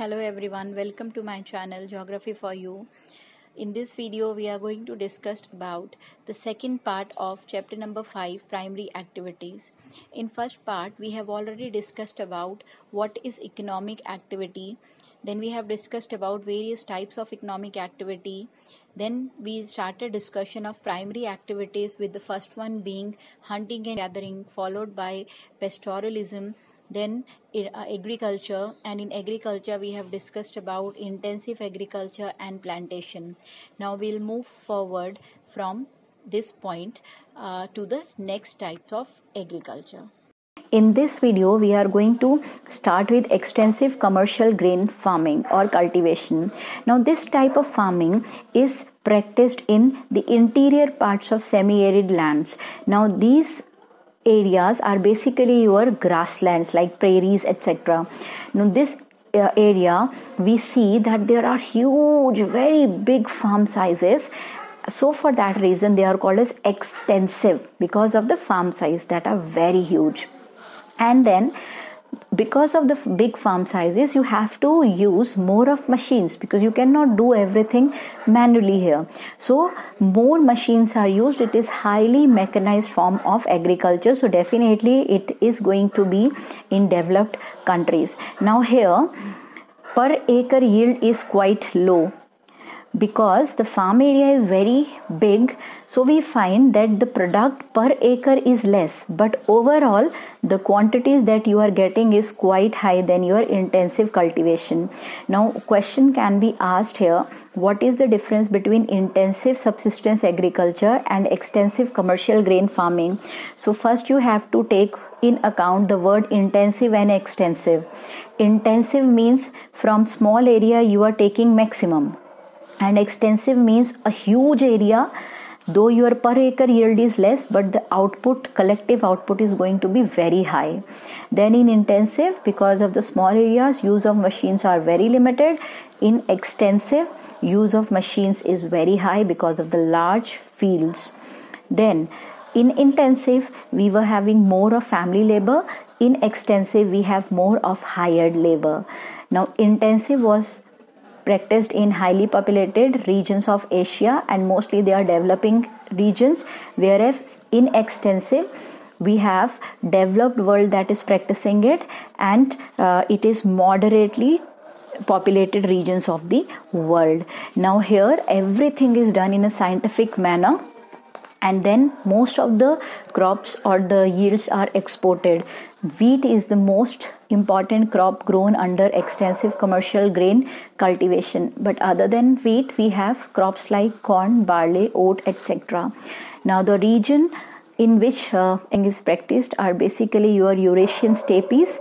Hello everyone, welcome to my channel Geography for You. In this video we are going to discuss about the second part of chapter number 5, primary activities. In first part we have already discussed about what is economic activity. Then we have discussed about various types of economic activity. Then we started discussion of primary activities, with the first one being hunting and gathering, followed by pastoralism, then agriculture, and in agriculture we have discussed about intensive agriculture and plantation. Now we'll move forward from this point to the next types of agriculture. In this video, we are going to start with extensive commercial grain farming or cultivation. Now, this type of farming is practiced in the interior parts of semi-arid lands. Now, these areas are basically your grasslands like prairies, etc. Now, this area, we see that there are huge, very big farm sizes. So for that reason, they are called as extensive, because of the farm size that are very huge. And then because of the big farm sizes, you have to use more of machines, because you cannot do everything manually here. So more machines are used. It is highly mechanized form of agriculture. So definitely it is going to be in developed countries. Now here, per acre yield is quite low, because the farm area is very big. So we find that the product per acre is less, but overall the quantities that you are getting is quite high than your intensive cultivation. Now question can be asked here, what is the difference between intensive subsistence agriculture and extensive commercial grain farming? So first you have to take in account the word intensive and extensive. Intensive means from small area you are taking maximum, and extensive means a huge area, though your per acre yield is less, but the output, collective output, is going to be very high. Then in intensive, because of the small areas, use of machines are very limited. In extensive, use of machines is very high because of the large fields. Then in intensive, we were having more of family labor. In extensive, we have more of hired labor. Now intensive was practiced in highly populated regions of Asia, and mostly they are developing regions, whereas in extensive we have developed world that is practicing it, and it is moderately populated regions of the world. Now here everything is done in a scientific manner, and then most of the crops or the yields are exported. Wheat is the most important crop grown under extensive commercial grain cultivation, but other than wheat we have crops like corn, barley, oat, etc. Now the region in which is practiced are basically your Eurasian steppes,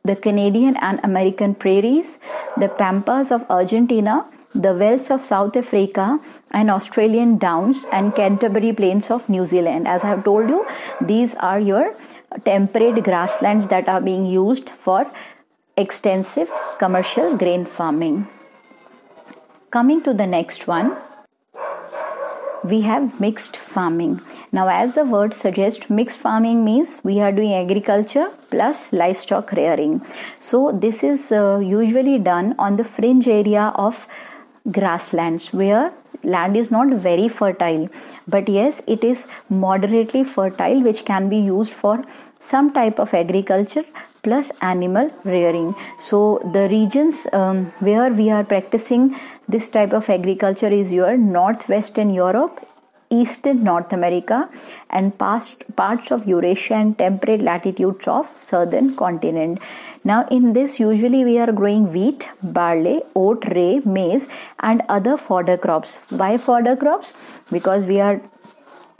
the Canadian and American prairies, the pampas of Argentina, the wells of South Africa, and Australian downs and Canterbury plains of New Zealand. As I have told you, these are your temperate grasslands that are being used for extensive commercial grain farming. Coming to the next one, we have mixed farming. Now, as the word suggests, mixed farming means we are doing agriculture plus livestock rearing. So this is usually done on the fringe area of grasslands, where land is not very fertile, but yes, it is moderately fertile, which can be used for some type of agriculture plus animal rearing. So the regions where we are practicing this type of agriculture is your northwestern Europe, eastern North America, and parts of Eurasia and temperate latitudes of southern continent. Now in this, usually we are growing wheat, barley, oat, rye, maize, and other fodder crops. Why fodder crops? Because we are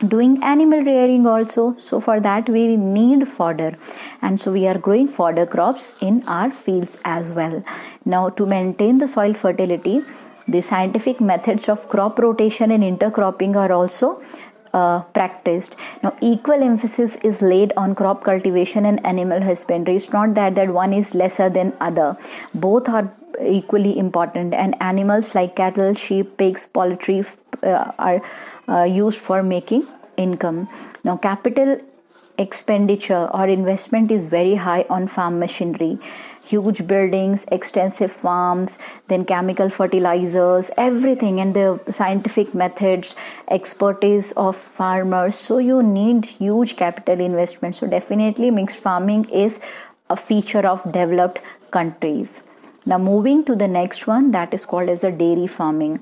doing animal rearing also, so for that we need fodder, and so we are growing fodder crops in our fields as well. Now to maintain the soil fertility, the scientific methods of crop rotation and intercropping are also practiced. Now equal emphasis is laid on crop cultivation and animal husbandry. It's not that one is lesser than other. Both are equally important, and animals like cattle, sheep, pigs, poultry are used for making income. Now capital expenditure or investment is very high on farm machinery. huge buildings, extensive farms, then chemical fertilizers, everything, and the scientific methods, expertise of farmers. So you need huge capital investment. So definitely mixed farming is a feature of developed countries. Now moving to the next one, that is called as the dairy farming.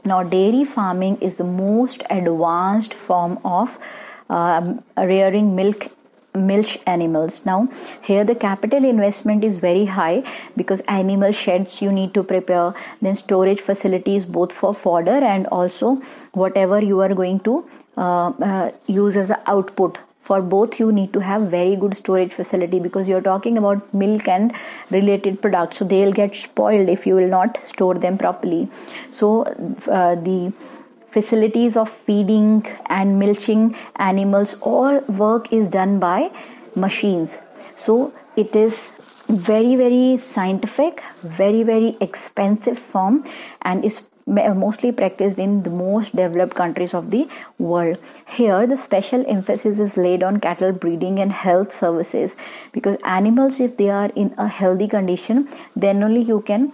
Now dairy farming is the most advanced form of rearing milk animals. Now here the capital investment is very high because animal sheds you need to prepare, then storage facilities both for fodder and also whatever you are going to use as an output. For both you need to have very good storage facility because you're talking about milk and related products, so they'll get spoiled if you will not store them properly. So the facilities of feeding and milking animals, all work is done by machines. So it is very scientific, very expensive form, and is mostly practiced in the most developed countries of the world. Here the special emphasis is laid on cattle breeding and health services, because animals, if they are in a healthy condition, then only you can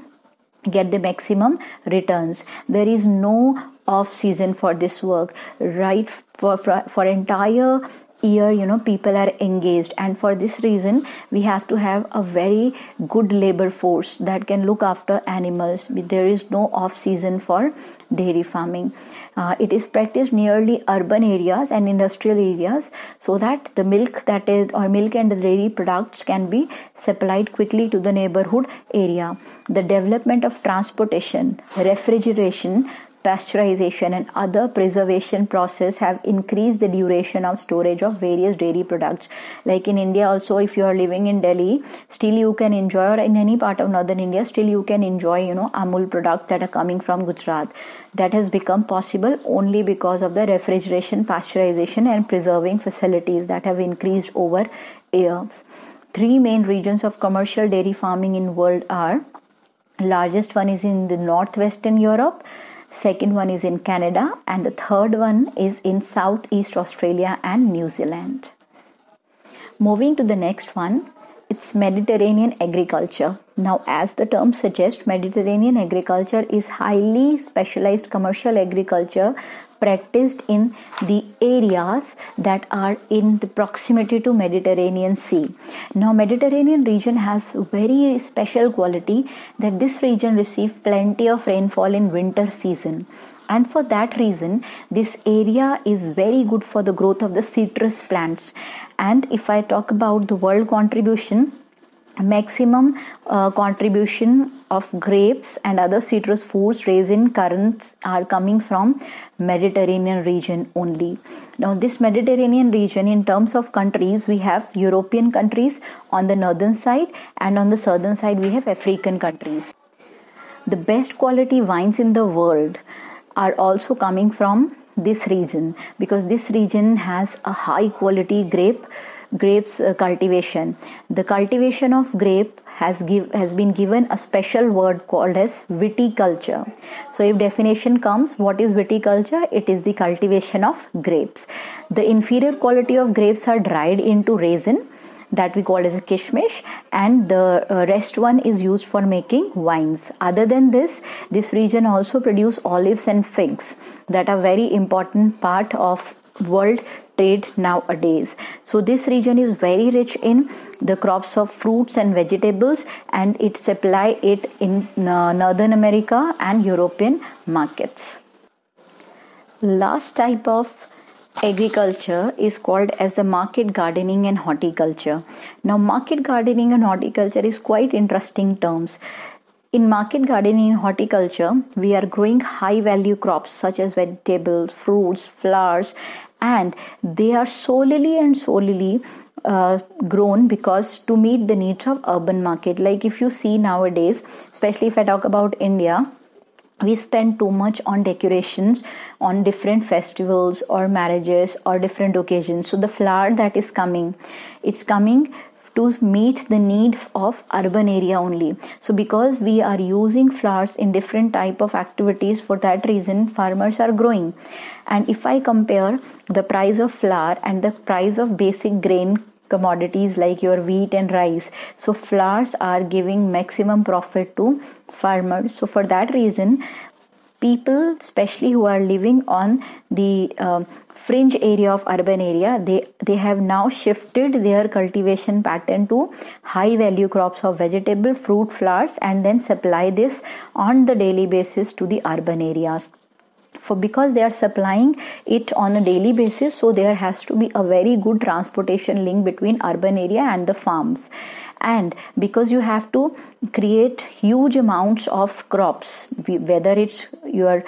get the maximum returns. There is no off season for this work, right? For entire year, people are engaged, and for this reason we have to have a very good labor force that can look after animals. There is no off season for dairy farming. It is practiced nearly urban areas and industrial areas, so that the milk and the dairy products can be supplied quickly to the neighborhood area. The development of transportation, refrigeration, pasteurization and other preservation process have increased the duration of storage of various dairy products. Like in India also, if you are living in Delhi, still you can enjoy, or in any part of northern India, still you can enjoy Amul products that are coming from Gujarat. That has become possible only because of the refrigeration, pasteurization and preserving facilities that have increased over years. 3 main regions of commercial dairy farming in world are: largest one is in the northwestern Europe, second one is in Canada, and the third one is in Southeast Australia and New Zealand. Moving to the next one, it's Mediterranean agriculture. Now, as the term suggests, Mediterranean agriculture is highly specialized commercial agriculture practiced in the areas that are in the proximity to Mediterranean Sea. Now, Mediterranean region has very special quality that this region receives plenty of rainfall in winter season. And for that reason, this area is very good for the growth of the citrus plants. And if I talk about the world contribution, maximum contribution of grapes and other citrus fruits, raisin, currants are coming from Mediterranean region only. Now this Mediterranean region, in terms of countries, we have European countries on the northern side, and on the southern side we have African countries. The best quality wines in the world are also coming from this region, because this region has a high quality grapes cultivation. The cultivation of grape has been given a special word called as viticulture. So if definition comes, what is viticulture? It is the cultivation of grapes. The inferior quality of grapes are dried into resin, that we call as a kishmish, and the rest one is used for making wines. Other than this region also produce olives and figs that are very important part of world trade nowadays. So this region is very rich in the crops of fruits and vegetables, and it supply it in Northern America and European markets. Last type of agriculture is called as the market gardening and horticulture. Now market gardening and horticulture is quite interesting terms. In market gardening and horticulture, we are growing high value crops such as vegetables, fruits, flowers, and they are solely grown because to meet the needs of urban market. Like if you see nowadays, especially if I talk about India, we spend too much on decorations on different festivals or marriages or different occasions. So the flower that is coming, it's coming to meet the need of urban area only. So because we are using flowers in different type of activities, for that reason farmers are growing. And if I compare the price of flower and the price of basic grain commodities like your wheat and rice. So flowers are giving maximum profit to farmers. So for that reason, people, especially who are living on the fringe area of urban area, they have now shifted their cultivation pattern to high value crops of vegetable, fruit, flowers, and then supply this on the daily basis to the urban areas. Because they are supplying it on a daily basis, so there has to be a very good transportation link between urban area and the farms. And because you have to create huge amounts of crops, whether it's your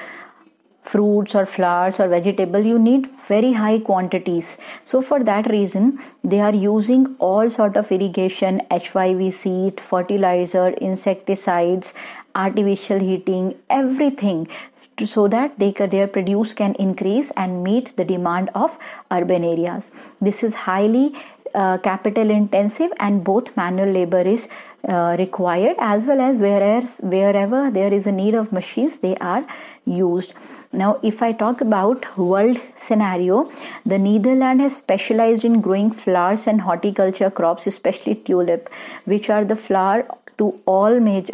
fruits or flowers or vegetable, you need very high quantities. So for that reason, they are using all sort of irrigation, HYVC, fertilizer, insecticides, artificial heating, everything, so that their produce can increase and meet the demand of urban areas. This is highly capital intensive, and both manual labor is required, as well as wherever there is a need of machines, they are used. Now, if I talk about world scenario, the Netherlands has specialized in growing flowers and horticulture crops, especially tulip, which are the flower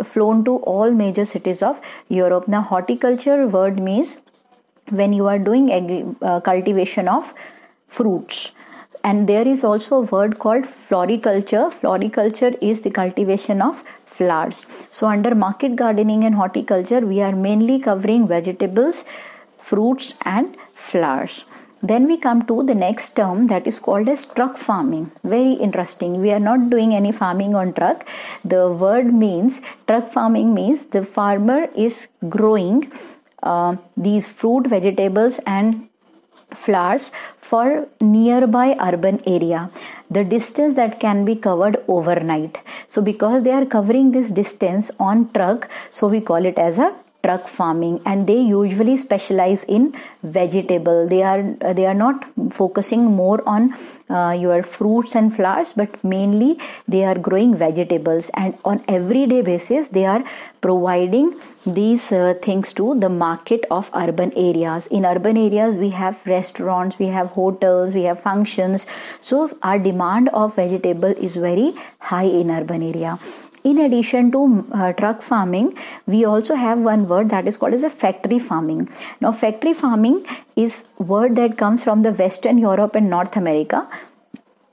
flown to all major cities of Europe. Now, horticulture word means when you are doing cultivation of fruits. And there is also a word called floriculture. Floriculture is the cultivation of flowers. So under market gardening and horticulture, we are mainly covering vegetables, fruits and flowers. Then we come to the next term, that is called as truck farming. Very interesting. We are not doing any farming on truck. The word means, truck farming means the farmer is growing these fruit, vegetables and flowers for nearby urban area, the distance that can be covered overnight. So because they are covering this distance on truck, so we call it as a truck farming. And they usually specialize in vegetable. They are not focusing more on your fruits and flowers, but mainly they are growing vegetables, and on everyday basis they are providing these things to the market of urban areas. In urban areas, we have restaurants, we have hotels, we have functions, so our demand of vegetable is very high in urban area. In addition to truck farming, we also have one word that is called as a factory farming. Now, factory farming is a word that comes from the Western Europe and North America,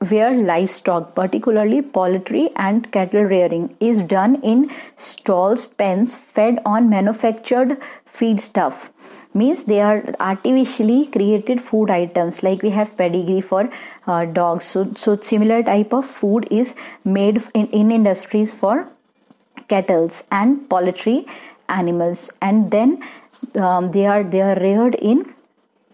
where livestock, particularly poultry and cattle rearing, is done in stalls, pens, fed on manufactured feed stuff. Means they are artificially created food items, like we have pedigree for dogs. So similar type of food is made in industries for cattle and poultry animals, and then they are reared in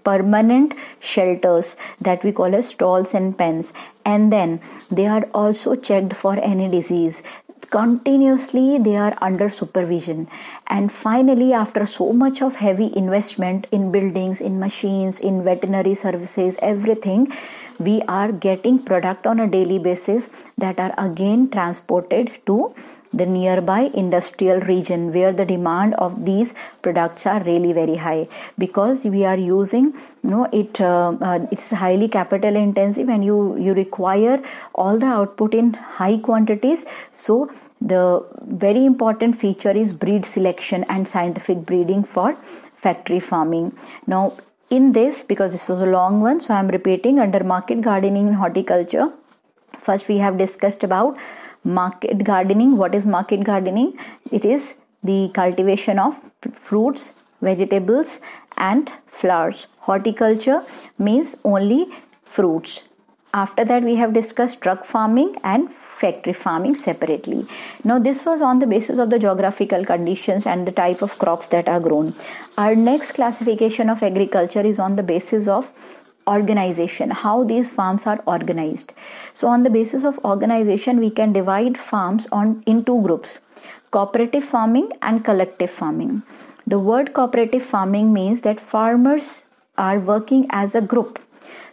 permanent shelters that we call as stalls and pens, and then they are also checked for any disease. Continuously they are under supervision, and finally, after so much of heavy investment in buildings, in machines, in veterinary services, everything, we are getting product on a daily basis that are again transported to the nearby industrial region, where the demand of these products are really very high, because we are using, it's highly capital intensive, and you require all the output in high quantities. So the very important feature is breed selection and scientific breeding for factory farming. Now in this, because this was a long one, so I am repeating, under market gardening and horticulture, first we have discussed about market gardening. What is market gardening? It is the cultivation of fruits, vegetables and flowers. Horticulture means only fruits. After that, we have discussed truck farming and factory farming separately. Now this was on the basis of the geographical conditions and the type of crops that are grown. Our next classification of agriculture is on the basis of organization, how these farms are organized. So on the basis of organization, we can divide farms in two groups: cooperative farming and collective farming. The word cooperative farming means that farmers are working as a group.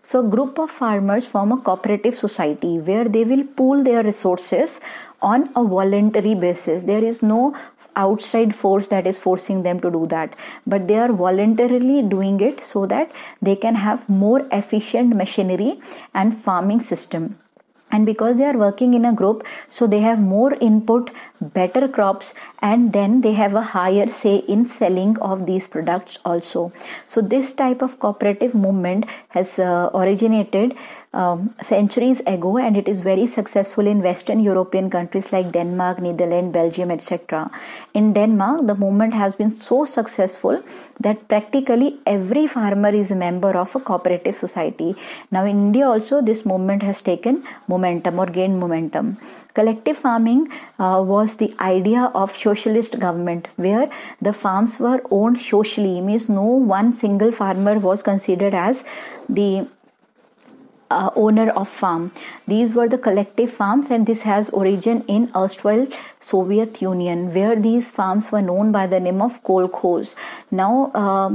So group of farmers form a cooperative society where they will pool their resources on a voluntary basis. There is no outside force that is forcing them to do that, but they are voluntarily doing it so that they can have more efficient machinery and farming system. and because they are working in a group, so they have more input, better crops, and then they have a higher say in selling of these products also. So this type of cooperative movement has originated centuries ago, and it is very successful in Western European countries like Denmark, Netherlands, Belgium, etc. In Denmark, the movement has been so successful that practically every farmer is a member of a cooperative society. Now in India also, this movement has taken momentum or gained momentum. Collective farming was the idea of socialist government, where the farms were owned socially, means no one single farmer was considered as the owner of farm. These were the collective farms, and this has origin in erstwhile Soviet Union, where these farms were known by the name of kolkhoz. Now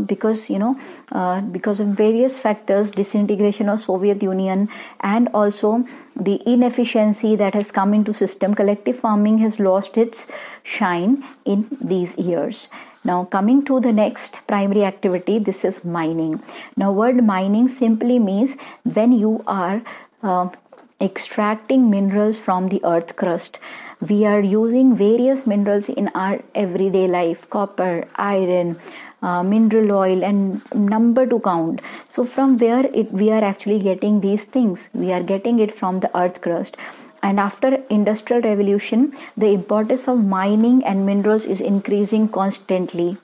because of various factors, disintegration of Soviet Union and also the inefficiency that has come into system, collective farming has lost its shine in these years. Now coming to the next primary activity, this is mining. Now word mining simply means when you are extracting minerals from the earth crust. We are using various minerals in our everyday life: copper, iron, mineral oil, and number to count. So from where we are actually getting these things? We are getting it from the earth crust. And after industrial revolution, the importance of mining and minerals is increasing constantly.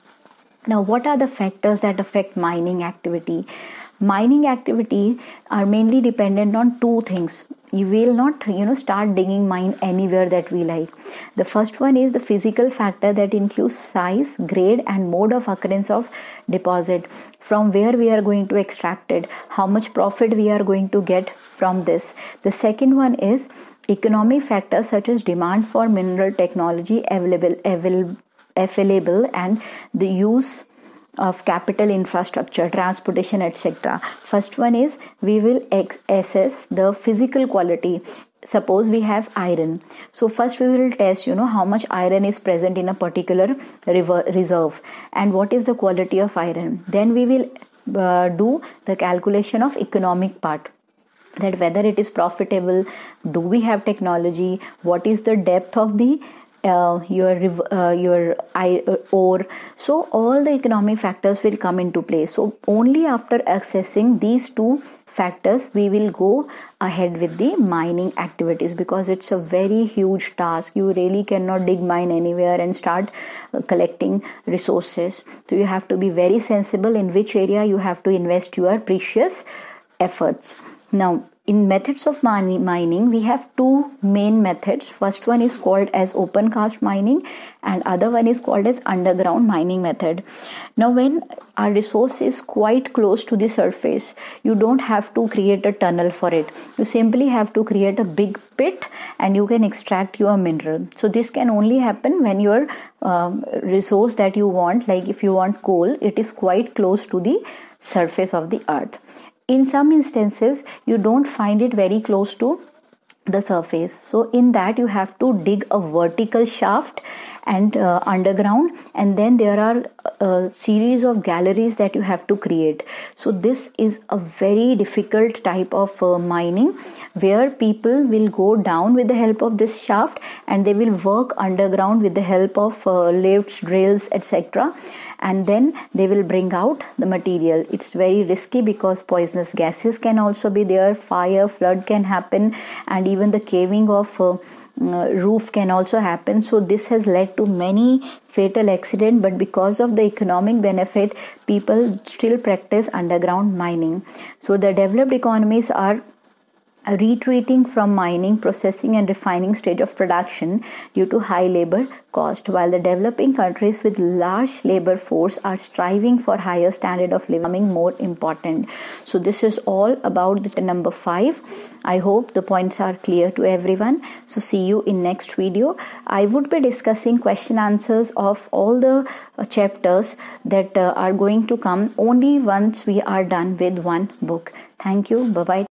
Now what are the factors that affect mining activity? Mining activity are mainly dependent on two things. You will not start digging mine anywhere that we like. The first one is the physical factor, that includes size, grade, and mode of occurrence of deposit, from where we are going to extract it, how much profit we are going to get from this. The second one is economic factors such as demand for mineral technology available, and the use of capital infrastructure, transportation, etc. First one is we will assess the physical quality. Suppose we have iron. So first we will test how much iron is present in a particular reserve and what is the quality of iron. Then we will do the calculation of economic part, that whether it is profitable, do we have technology, what is the depth of the your ore. So all the economic factors will come into play. So only after accessing these two factors we will go ahead with the mining activities, because it's a very huge task. You really cannot dig mine anywhere and start collecting resources. So you have to be very sensible in which area you have to invest your precious efforts. Now in methods of mining, we have two main methods. First one is called as open cast mining, and other one is called as underground mining method. Now when our resource is quite close to the surface, you don't have to create a tunnel for it. You simply have to create a big pit and you can extract your mineral. So this can only happen when your resource that you want, like if you want coal, it is quite close to the surface of the earth. In some instances, you don't find it very close to the surface. So in that you have to dig a vertical shaft and underground, and then there are a series of galleries that you have to create. So this is a very difficult type of mining, where people will go down with the help of this shaft and they will work underground with the help of lifts, drills, etc. And then they will bring out the material. It's very risky because poisonous gases can also be there, fire, flood can happen, and even the caving of roof can also happen. So this has led to many fatal accidents, but because of the economic benefit, people still practice underground mining. So the developed economies are retreating from mining, processing and refining stage of production due to high labor cost, while the developing countries with large labor force are striving for higher standard of living, more important. So this is all about the number 5. I hope the points are clear to everyone. So see you in next video. I would be discussing question answers of all the chapters that are going to come only once we are done with one book. Thank you. Bye bye.